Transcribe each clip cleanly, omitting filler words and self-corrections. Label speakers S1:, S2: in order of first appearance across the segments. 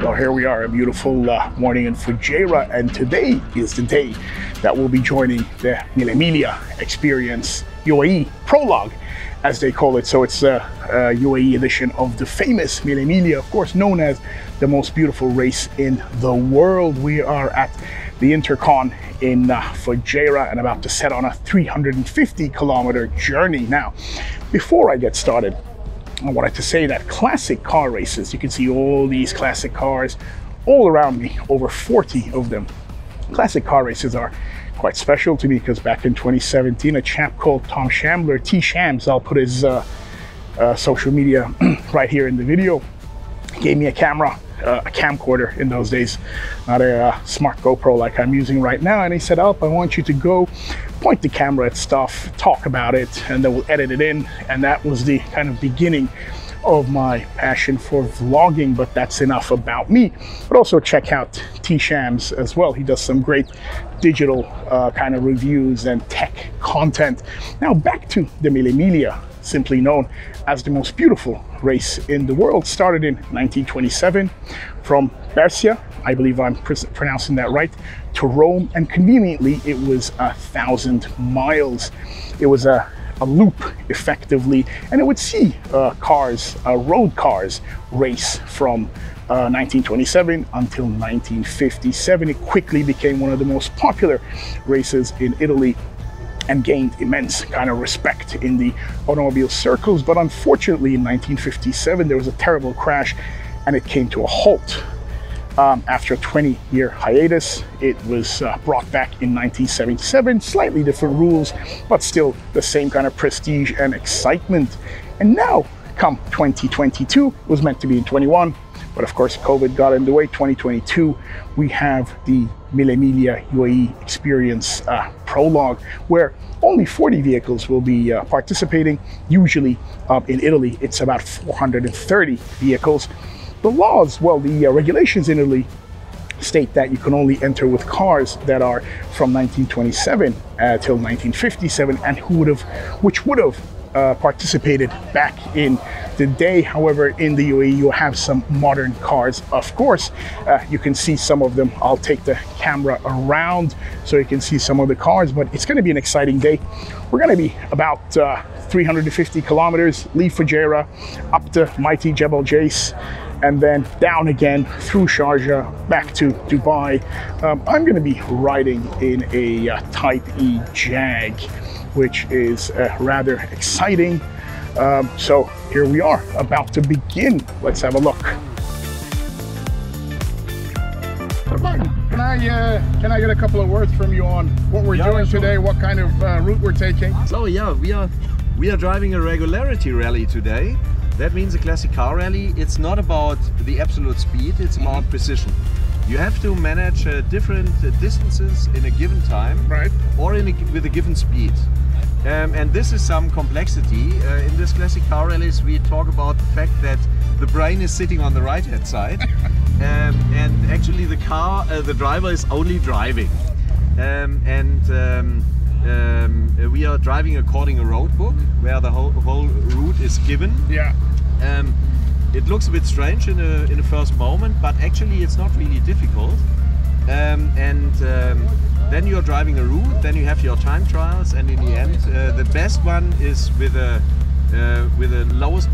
S1: Well, here we are, a beautiful morning in Fujairah, and today is the day that we'll be joining the Mille Miglia Experience UAE Prologue, as they call it. So it's a UAE edition of the famous Mille Miglia, of course known as the most beautiful race in the world. We are at the Intercon in Fujairah and about to set on a 350-kilometer journey. Now, before I get started, I wanted to say that classic car races, you can see all these classic cars all around me, over 40 of them. Classic car races are quite special to me because back in 2017, a chap called Tom Shambler, T Shams, I'll put his social media right here in the video, gave me a camera, a camcorder in those days, not a smart GoPro like I'm using right now, and he said, Alp, I want you to go point the camera at stuff, talk about it, and then we'll edit it in. And that was the kind of beginning of my passion for vlogging. But that's enough about me. But also check out T Shams as well. He does some great digital kind of reviews and tech content. Now back to the Mille Miglia, simply known as the most beautiful race in the world. Started in 1927 from Brescia, I believe I'm pronouncing that right, to Rome, and conveniently it was 1,000 miles. It was a loop effectively, and it would see road cars race from 1927 until 1957. It quickly became one of the most popular races in Italy and gained immense kind of respect in the automobile circles. But unfortunately in 1957 there was a terrible crash and it came to a halt. After a 20-year hiatus, it was brought back in 1977, slightly different rules, but still the same kind of prestige and excitement. And now, come 2022, it was meant to be in 21, but of course COVID got in the way. 2022, we have the Mille Miglia UAE Experience Prologue, where only 40 vehicles will be participating. Usually in Italy, it's about 430 vehicles. The laws, well, the regulations in Italy state that you can only enter with cars that are from 1927 till 1957 and which would have participated back in the day. However, in the UAE, you have some modern cars, of course. You can see some of them. I'll take the camera around so you can see some of the cars, but it's going to be an exciting day. We're going to be about 350 kilometers, leave Fujairah, up to mighty Jabal, and then down again through Sharjah, back to Dubai. I'm going to be riding in a Type E Jag, which is rather exciting. So here we are, about to begin. Let's have a look. Can I get a couple of words from you on what we're doing today, what kind of route we're taking?
S2: So yeah, we are driving a regularity rally today. That means a classic car rally. It's not about the absolute speed, it's about precision. You have to manage different distances in a given time, right, or with a given speed. And this is some complexity. In this classic car rallies, we talk about the fact that the brain is sitting on the right hand side, and actually the driver is only driving. We are driving according to a road book where the whole route is given. Yeah. It looks a bit strange in a first moment, but actually it's not really difficult. Then you are driving a route, then you have your time trials, and in the end, the best one is with the lowest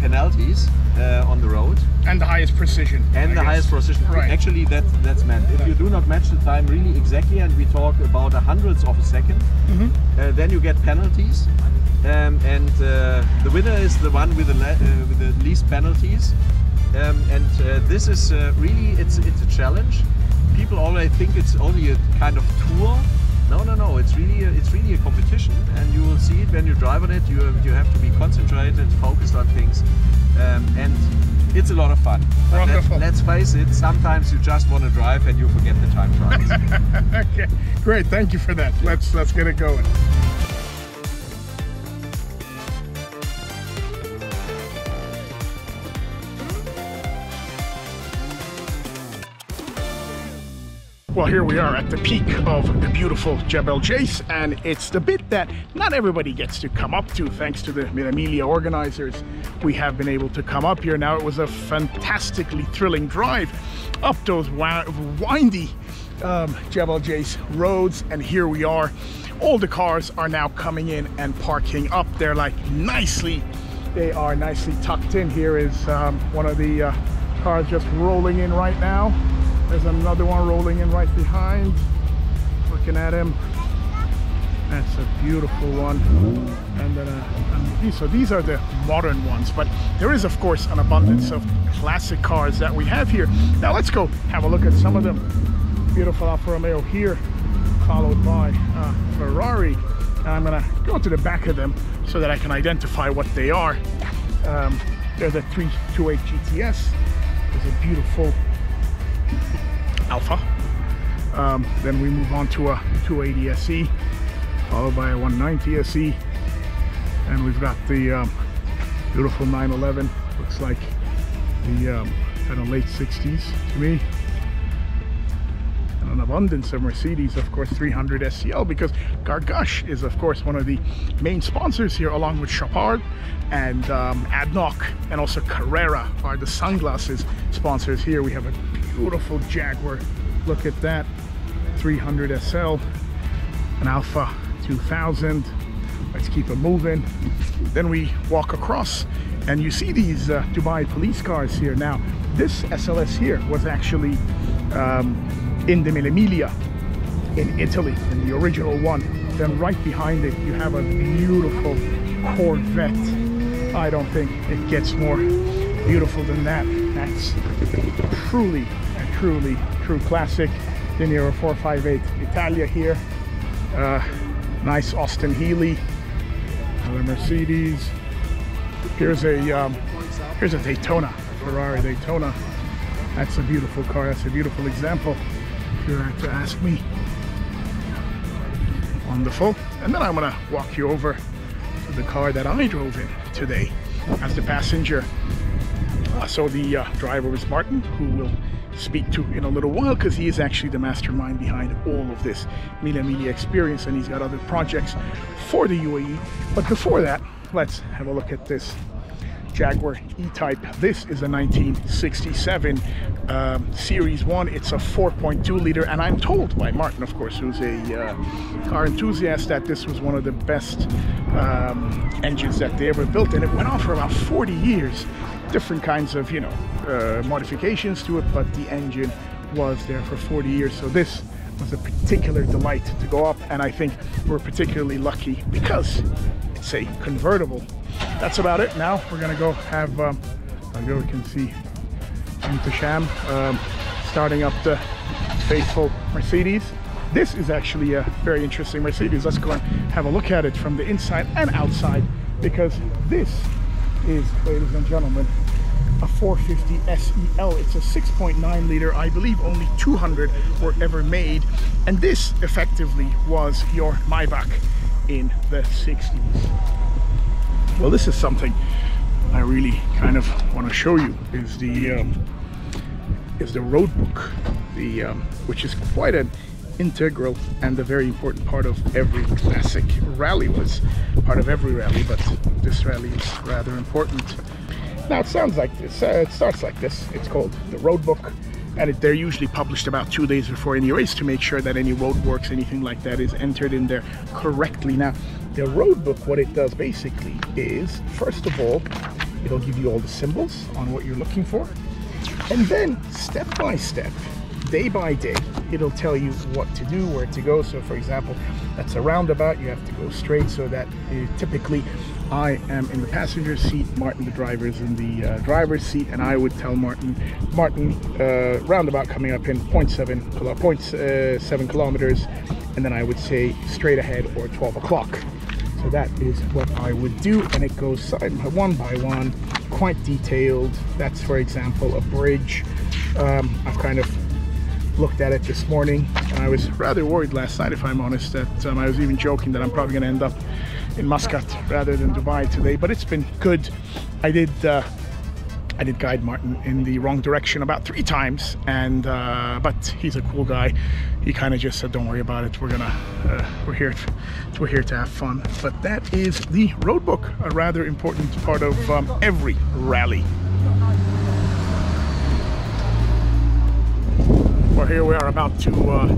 S2: penalties on the road. And the highest precision. And the highest precision. Right. Actually, that's meant. If you do not match the time really exactly, and we talk about hundredths of a second, then you get penalties. The winner is the one with the least penalties. This is really, it's a challenge. People always think it's only a kind of tour. No, it's really a competition, and you will see it when you drive on it. You have to be concentrated, focused on things, and it's a lot of fun. Wonderful. Let's face it, sometimes you just want to drive and you forget the time trials.
S1: Okay, great, thank you for that. Let's get it going. Well, here we are at the peak of the beautiful Jabal, and it's the bit that not everybody gets to come up to. Thanks to the Mille Miglia organizers, we have been able to come up here. Now, it was a fantastically thrilling drive up those windy Jabal roads, and here we are. All the cars are now coming in and parking up. They're like they are nicely tucked in. Here is one of the cars just rolling in right now. There's another one rolling in right behind. Looking at him. That's a beautiful one. And then so these are the modern ones, but there is of course an abundance of classic cars that we have here. Now let's go have a look at some of them. Beautiful Alfa Romeo here, followed by Ferrari. And I'm gonna go to the back of them so that I can identify what they are. There's a 328 GTS. There's a beautiful Alfa. Then we move on to a 280 SE, followed by a 190 SE, and we've got the beautiful 911. Looks like the kind of late 60s to me. And an abundance of Mercedes, of course, 300 SCL, because Gargash is of course one of the main sponsors here, along with Chopard and Adnoc, and also Carrera are the sunglasses sponsors here. We have a beautiful Jaguar, look at that, 300 SL, an Alpha 2000. Let's keep it moving. Then we walk across and you see these Dubai police cars here. Now this SLS here was actually in the Mille Miglia in Italy, in the original one. Then right behind it you have a beautiful Corvette. I don't think it gets more beautiful than that. That's truly a true classic. Then here are 458 Italia here. Nice Austin Healey. Another Mercedes. Here's a Daytona, Ferrari Daytona. That's a beautiful car. That's a beautiful example, if you were to ask me. Wonderful. And then I'm gonna walk you over to the car that I drove in today as the passenger. So the driver is Martin, who we'll speak to in a little while, because he is actually the mastermind behind all of this Mille Miglia experience, and he's got other projects for the UAE. But before that, let's have a look at this Jaguar E-Type. This is a 1967 Series 1. It's a 4.2 liter, and I'm told by Martin, of course, who's a car enthusiast, that this was one of the best engines that they ever built, and it went on for about 40 years. Different kinds of, modifications to it, but the engine was there for 40 years. So this was a particular delight to go up, and I think we're particularly lucky because it's a convertible. That's about it. Now we're gonna go have we can see into Sham starting up the faithful Mercedes. This is actually a very interesting Mercedes. Let's go and have a look at it from the inside and outside, because this is, ladies and gentlemen, a 450 SEL. It's a 6.9 liter. I believe only 200 were ever made, and this effectively was your Maybach in the 60s. Well, this is something I really kind of want to show you, is the road book, which is quite an integral and a very important part of every classic rally. Was part of every rally, but this rally is rather important. Now it sounds like this, it starts like this. It's called the road book, and they're usually published about 2 days before any race to make sure that any roadworks, anything like that, is entered in there correctly. Now the road book, what it does basically is, first of all, it'll give you all the symbols on what you're looking for, and then step by step, day by day, it'll tell you what to do, where to go. So for example, that's a roundabout, you have to go straight, so that typically I am in the passenger seat, Martin the driver is in the driver's seat, and I would tell Martin, roundabout coming up in 0.7 kilometers, and then I would say straight ahead, or 12 o'clock. So that is what I would do, and it goes one by one, quite detailed. That's, for example, a bridge. I've kind of looked at it this morning, and I was rather worried last night, if I'm honest, that I was even joking that I'm probably going to end up in Muscat rather than Dubai today, but it's been good. I did I did guide Martin in the wrong direction about 3 times, and but he's a cool guy. He kind of just said, "Don't worry about it. We're here to have fun." But that is the road book, a rather important part of every rally. Well, here we are about to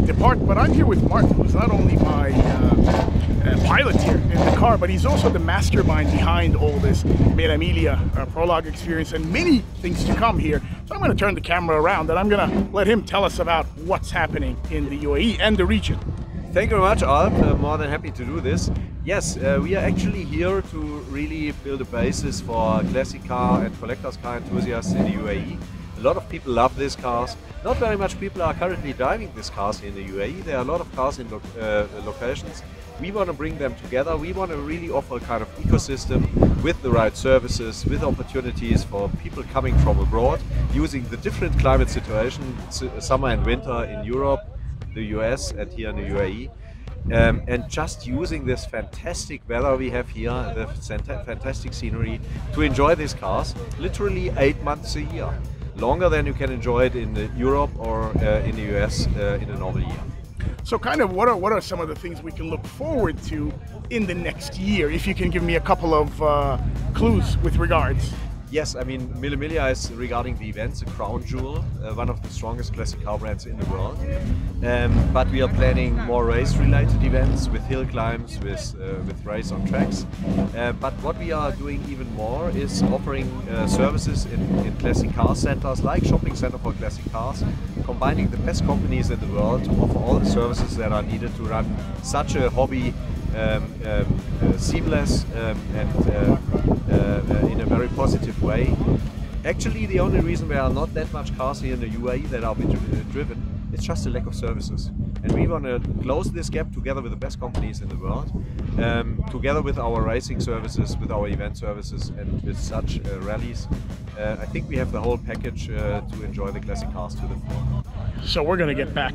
S1: depart, but I'm here with Martin, who's not only my pilot here in the car, but he's also the mastermind behind all this Mille Miglia Prologue experience and many things to come here. So I'm going to turn the camera around and I'm going to let him tell us about what's happening in the UAE and the region.
S2: Thank you very much, Alp. More than happy to do this. Yes, we are actually here to really build a basis for classic car and collector's car enthusiasts in the UAE. A lot of people love these cars. Not very much people are currently driving these cars in the UAE. There are a lot of cars in locations. We want to bring them together. We want to really offer a kind of ecosystem with the right services, with opportunities for people coming from abroad, using the different climate situations, summer and winter in Europe, the US and here in the UAE. And just using this fantastic weather we have here, the fantastic scenery, to enjoy these cars literally 8 months a year. Longer than you can enjoy it in Europe or in the US in a normal year.
S1: So kind of what are some of the things we can look forward to in the next year, if you can give me a couple of clues with regards?
S2: Yes, I mean, Mille Miglia is, regarding the events, a crown jewel, one of the strongest classic car brands in the world. But we are planning more race-related events with hill climbs, with race on tracks. But what we are doing even more is offering services in classic car centers, like shopping center for classic cars, combining the best companies in the world to offer all the services that are needed to run such a hobby seamless and in a very positive way. Actually, the only reason there are not that much cars here in the UAE that are driven, it's just a lack of services. And we want to close this gap together with the best companies in the world, together with our racing services, with our event services, and with such rallies. I think we have the whole package to enjoy the classic cars to the full.
S1: So we're going to get back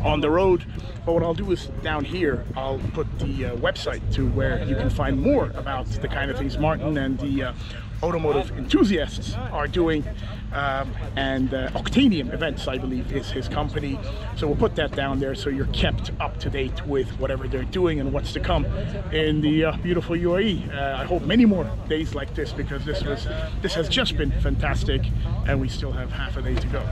S1: on the road, but what I'll do is down here I'll put the website to where you can find more about the kind of things Martin and the automotive enthusiasts are doing, and Octanium Events, I believe, is his company. So we'll put that down there so you're kept up to date with whatever they're doing and what's to come in the beautiful UAE. I hope many more days like this, because this has just been fantastic and we still have half a day to go.